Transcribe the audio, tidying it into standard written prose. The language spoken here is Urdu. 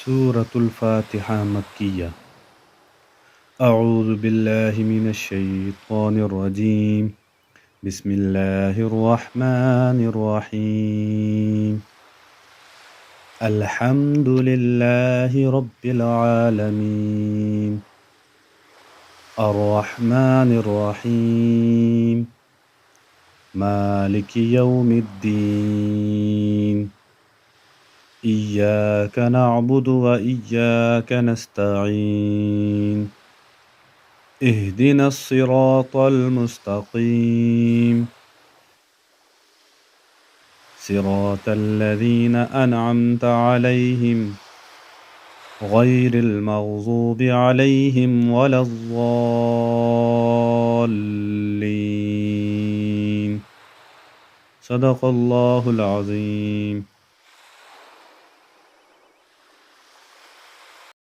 سورة الفاتحة مكية. أعوذ بالله من الشيطان الرجيم. بسم الله الرحمن الرحيم. الحمد لله رب العالمين. الرحمن الرحيم. مالك يوم الدين. إياك نعبد وإياك نستعين. اهدنا الصراط المستقيم. صراط الذين أنعمت عليهم غير المغضوب عليهم ولا الضالين. صدق الله العظيم.